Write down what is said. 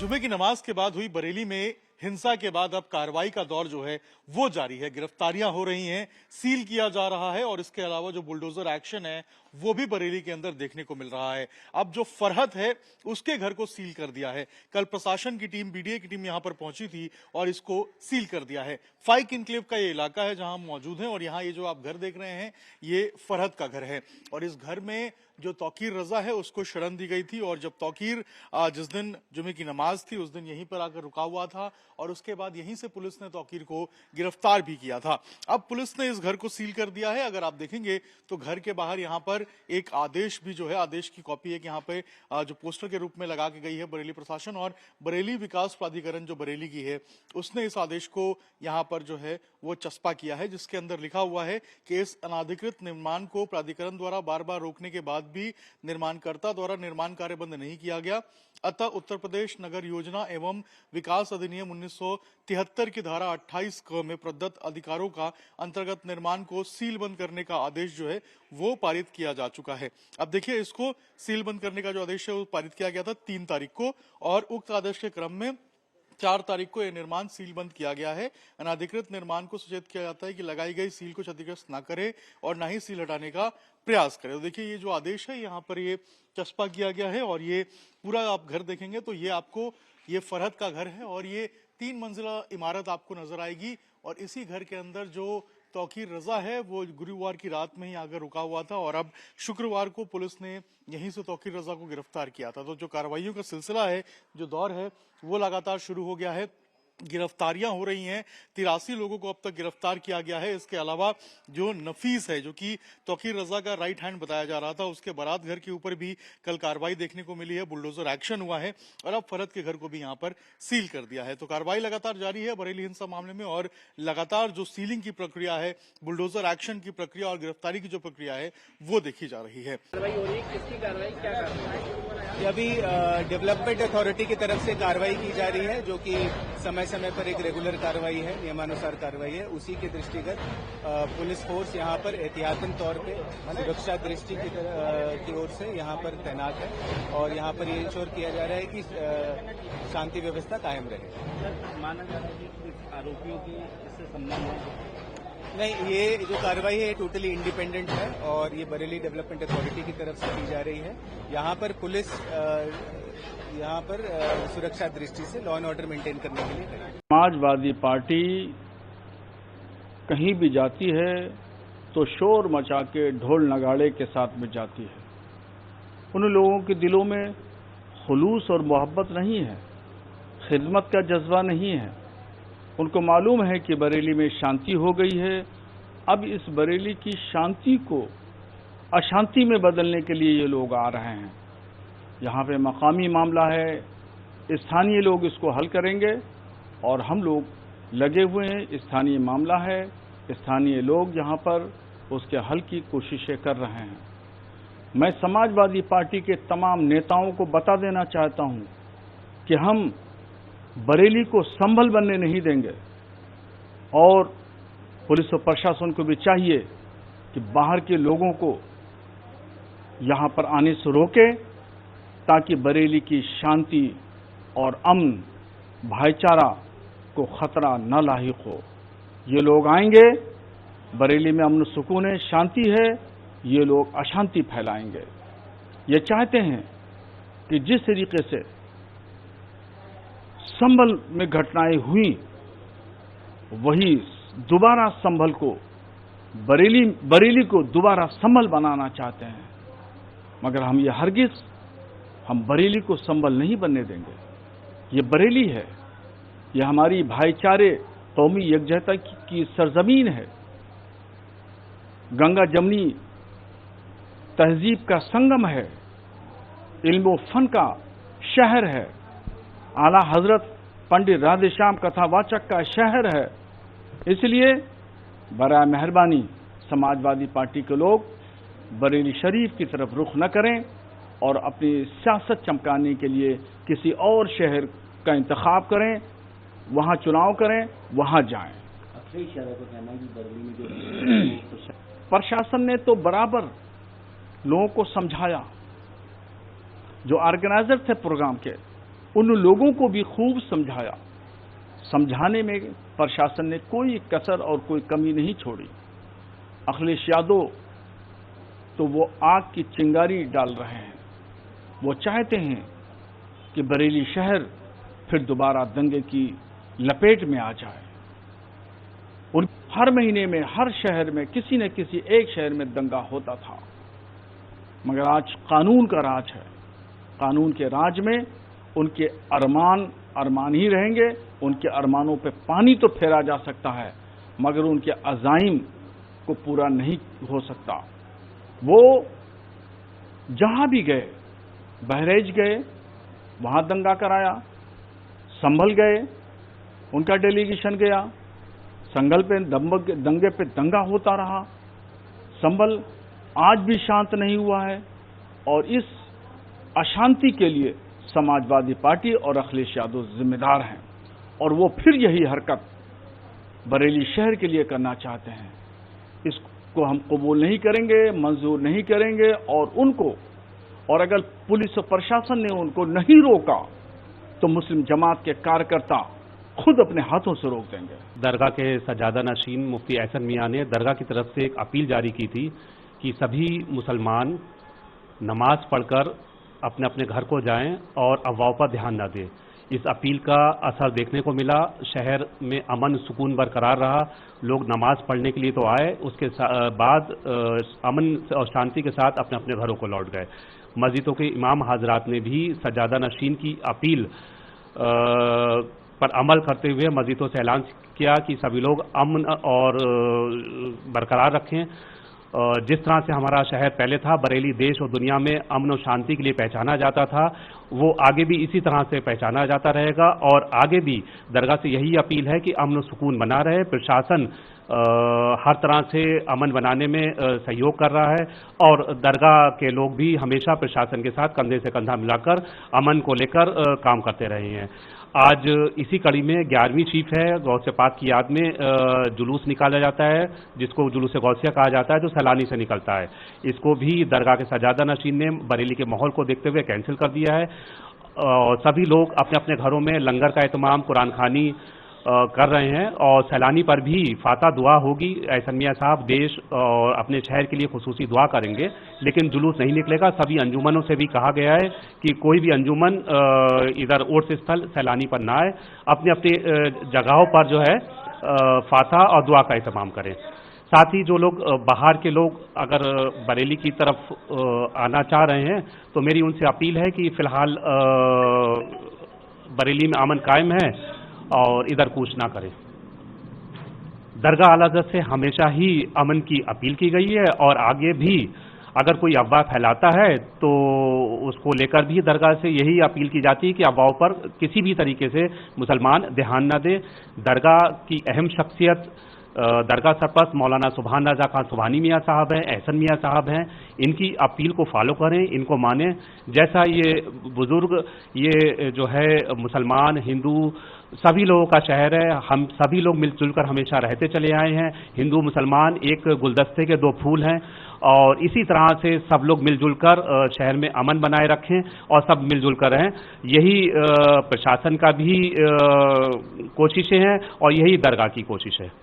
जुमे की नमाज के बाद हुई बरेली में हिंसा के बाद अब कार्रवाई का दौर जो है वो जारी है। गिरफ्तारियां हो रही हैं, सील किया जा रहा है और इसके अलावा जो बुलडोजर एक्शन है वो भी बरेली के अंदर देखने को मिल रहा है। अब जो फरहत है उसके घर को सील कर दिया है। कल प्रशासन की टीम, बीडीए की टीम यहां पर पहुंची थी और इसको सील कर दिया है। फाइक इनक्लेव का ये इलाका है जहां हम मौजूद हैं और यहाँ ये जो आप घर देख रहे हैं ये फरहत का घर है और इस घर में जो तौकीर रजा है उसको शरण दी गई थी और जब तौकीर जिस दिन जुमे की नमाज थी उस दिन यहीं पर आकर रुका हुआ था और उसके बाद यहीं से पुलिस ने तौकीर को गिरफ्तार भी किया था। अब पुलिस ने इस घर को सील कर दिया है। अगर आप देखेंगे तो घर के बाहर यहाँ पर एक आदेश भी जो है, आदेश की कॉपी एक यहाँ पे जो पोस्टर के रूप में लगा के गई है बरेली प्रशासन और बरेली विकास प्राधिकरण जो बरेली की है उसने इस आदेश को यहाँ पर जो है वो चस्पा किया है, जिसके अंदर लिखा हुआ है कि इस अनाधिकृत निर्माण को प्राधिकरण द्वारा बार बार रोकने के बाद भी निर्माणकर्ता द्वारा निर्माण कार्य बंद नहीं किया गया, अतः उत्तर प्रदेश नगर योजना एवं विकास अधिनियम 1973 की धारा 28 क में प्रदत्त अधिकारों का अंतर्गत निर्माण को सील बंद करने का आदेश जो है वो पारित किया जा चुका है। अब देखिए, इसको सील बंद करने का जो आदेश है वो पारित किया गया था 3 तारीख को और उक्त आदेश के क्रम में 4 तारीख को यह निर्माण सील बंद किया गया है। अनाधिकृत निर्माण को सचेत किया जाता है कि लगाई गई सील को क्षतिग्रस्त न करे और न ही सील हटाने का प्रयास करे। तो देखिए, ये जो आदेश है यहाँ पर ये चस्पा किया गया है और ये पूरा आप घर देखेंगे तो ये आपको ये फरहत का घर है और ये 3 मंजिला इमारत आपको नजर आएगी और इसी घर के अंदर जो तौकीर रजा है वो गुरुवार की रात में ही आकर रुका हुआ था और अब शुक्रवार को पुलिस ने यहीं से तौकीर रजा को गिरफ्तार किया था। तो जो कार्रवाइयों का सिलसिला है, जो दौर है वो लगातार शुरू हो गया है। गिरफ्तारियां हो रही हैं, 83 लोगों को अब तक गिरफ्तार किया गया है। इसके अलावा जो नफीस है, जो कि तौकीर रजा का राइट हैंड बताया जा रहा था, उसके बारात घर के ऊपर भी कल कार्रवाई देखने को मिली है, बुलडोजर एक्शन हुआ है और अब फरहत के घर को भी यहां पर सील कर दिया है। तो कार्रवाई लगातार जारी है बरेली हिंसा मामले में और लगातार जो सीलिंग की प्रक्रिया है, बुलडोजर एक्शन की प्रक्रिया और गिरफ्तारी की जो प्रक्रिया है वो देखी जा रही है। अभी डेवलपमेंट अथॉरिटी की तरफ से कार्रवाई की जा रही है, जो कि समय समय पर एक रेगुलर कार्रवाई है, नियमानुसार कार्रवाई है। उसी के दृष्टिगत पुलिस फोर्स यहाँ पर एहतियातन तौर पे सुरक्षा दृष्टि की ओर से यहाँ पर तैनात है और यहाँ पर ये इंश्योर किया जा रहा है कि शांति व्यवस्था कायम रहे। माना जा रहा है कि आरोपियों की इससे संबंध है? नहीं, ये जो कार्रवाई है टोटली इंडिपेंडेंट है और ये बरेली डेवलपमेंट अथॉरिटी की तरफ से की जा रही है। यहाँ पर पुलिस यहाँ पर सुरक्षा दृष्टि से लॉ एंड ऑर्डर मेंटेन करने के लिए है। समाजवादी पार्टी कहीं भी जाती है तो शोर मचा के ढोल नगाड़े के साथ में जाती है। उन लोगों के दिलों में खुलूस और मोहब्बत नहीं है, खिदमत का जज्बा नहीं है। उनको मालूम है कि बरेली में शांति हो गई है। अब इस बरेली की शांति को अशांति में बदलने के लिए ये लोग आ रहे हैं। यहाँ पे मकामी मामला है, स्थानीय लोग इसको हल करेंगे और हम लोग लगे हुए हैं। स्थानीय मामला है, स्थानीय लोग यहाँ पर उसके हल की कोशिशें कर रहे हैं। मैं समाजवादी पार्टी के तमाम नेताओं को बता देना चाहता हूँ कि हम बरेली को संभल बनने नहीं देंगे और पुलिस और प्रशासन को भी चाहिए कि बाहर के लोगों को यहाँ पर आने से रोके ताकि बरेली की शांति और अमन भाईचारा को खतरा न लाहिक हो। ये लोग आएंगे, बरेली में अमन सुकून है, शांति है, ये लोग अशांति फैलाएंगे। ये चाहते हैं कि जिस तरीके से संभल में घटनाएं हुई वही दोबारा संभल को बरेली को दोबारा संभल बनाना चाहते हैं, मगर हम ये हरगिज हम बरेली को संभल नहीं बनने देंगे। ये बरेली है, ये हमारी भाईचारे कौमी यकजहता की सरजमीन है, गंगा जमनी तहजीब का संगम है, इल्म फन का शहर है, आला हजरत पंडित राधेश्याम कथावाचक का शहर है। इसलिए बराए मेहरबानी समाजवादी पार्टी के लोग बरेली शरीफ की तरफ रुख न करें और अपनी सियासत चमकाने के लिए किसी और शहर का इंतखाब करें, वहां चुनाव करें, वहां जाएं। प्रशासन ने तो बराबर लोगों को समझाया, जो ऑर्गेनाइजर थे प्रोग्राम के उन लोगों को भी खूब समझाया। समझाने में प्रशासन ने कोई कसर और कोई कमी नहीं छोड़ी। अखिलेश यादव तो वो आग की चिंगारी डाल रहे हैं। वो चाहते हैं कि बरेली शहर फिर दोबारा दंगे की लपेट में आ जाए। और हर महीने में हर शहर में किसी न किसी एक शहर में दंगा होता था, मगर आज कानून का राज है। कानून के राज में उनके अरमान अरमान ही रहेंगे। उनके अरमानों पे पानी तो फेरा जा सकता है, मगर उनके अज़ाइम को पूरा नहीं हो सकता। वो जहां भी गए, बहरेज गए, वहां दंगा कराया, संभल गए, उनका डेलीगेशन गया, संगल पे दंगे पे दंगा होता रहा। संभल आज भी शांत नहीं हुआ है और इस अशांति के लिए समाजवादी पार्टी और अखिलेश यादव जिम्मेदार हैं और वो फिर यही हरकत बरेली शहर के लिए करना चाहते हैं। इसको हम कबूल नहीं करेंगे, मंजूर नहीं करेंगे और अगर पुलिस और प्रशासन ने उनको नहीं रोका तो मुस्लिम जमात के कार्यकर्ता खुद अपने हाथों से रोक देंगे। दरगाह के सजादा नशीन मुफ्ती एहसन मियां ने दरगाह की तरफ से एक अपील जारी की थी कि सभी मुसलमान नमाज पढ़कर अपने अपने घर को जाएं और अफवाहों पर ध्यान न दें। इस अपील का असर देखने को मिला। शहर में अमन सुकून बरकरार रहा। लोग नमाज पढ़ने के लिए तो आए, उसके बाद अमन और शांति के साथ अपने अपने घरों को लौट गए। मस्जिदों के इमाम हजरात ने भी सजादा नशीन की अपील पर अमल करते हुए मस्जिदों से ऐलान किया कि सभी लोग अमन और बरकरार रखें। जिस तरह से हमारा शहर पहले था, बरेली देश और दुनिया में अमन और शांति के लिए पहचाना जाता था, वो आगे भी इसी तरह से पहचाना जाता रहेगा। और आगे भी दरगाह से यही अपील है कि अमन और सुकून बना रहे। प्रशासन हर तरह से अमन बनाने में सहयोग कर रहा है और दरगाह के लोग भी हमेशा प्रशासन के साथ कंधे से कंधा मिलाकर अमन को लेकर काम करते रहे हैं। आज इसी कड़ी में 11वीं चीफ है, गौसे पाक की याद में जुलूस निकाला जाता है, जिसको जुलूस गौसिया कहा जाता है, जो सैलानी से निकलता है। इसको भी दरगाह के सजादा नशीन ने बरेली के माहौल को देखते हुए कैंसिल कर दिया है और सभी लोग अपने अपने घरों में लंगर का एहतमाम, कुरान खानी कर रहे हैं और सैलानी पर भी फाता दुआ होगी। एहसन मियां साहब देश और अपने शहर के लिए खुसूसी दुआ करेंगे, लेकिन जुलूस नहीं निकलेगा। सभी अंजुमनों से भी कहा गया है कि कोई भी अंजुमन इधर उर्स स्थल सैलानी पर ना आए, अपने अपने जगहों पर जो है फाता और दुआ का एहतमाम करें। साथ ही जो लोग बाहर के लोग अगर बरेली की तरफ आना चाह रहे हैं तो मेरी उनसे अपील है कि फिलहाल बरेली में अमन कायम है और इधर कूच ना करें। दरगाह आला हज़रत से हमेशा ही अमन की अपील की गई है और आगे भी अगर कोई अफवाह फैलाता है तो उसको लेकर भी दरगाह से यही अपील की जाती है कि अफवाहों पर किसी भी तरीके से मुसलमान ध्यान न दें। दरगाह की अहम शख्सियत दरगाह सरपरस्त मौलाना सुभान रज़ा खान सुभानी मियाँ साहब हैं, एहसन मियाँ साहब हैं। इनकी अपील को फॉलो करें, इनको मानें। जैसा ये बुजुर्ग, ये जो है मुसलमान, हिंदू सभी लोगों का शहर है। हम सभी लोग मिलजुल कर हमेशा रहते चले आए हैं। हिंदू मुसलमान एक गुलदस्ते के दो फूल हैं और इसी तरह से सब लोग मिलजुल कर शहर में अमन बनाए रखें और सब मिलजुल कर रहें। यही प्रशासन का भी कोशिशें हैं और यही दरगाह की कोशिश है।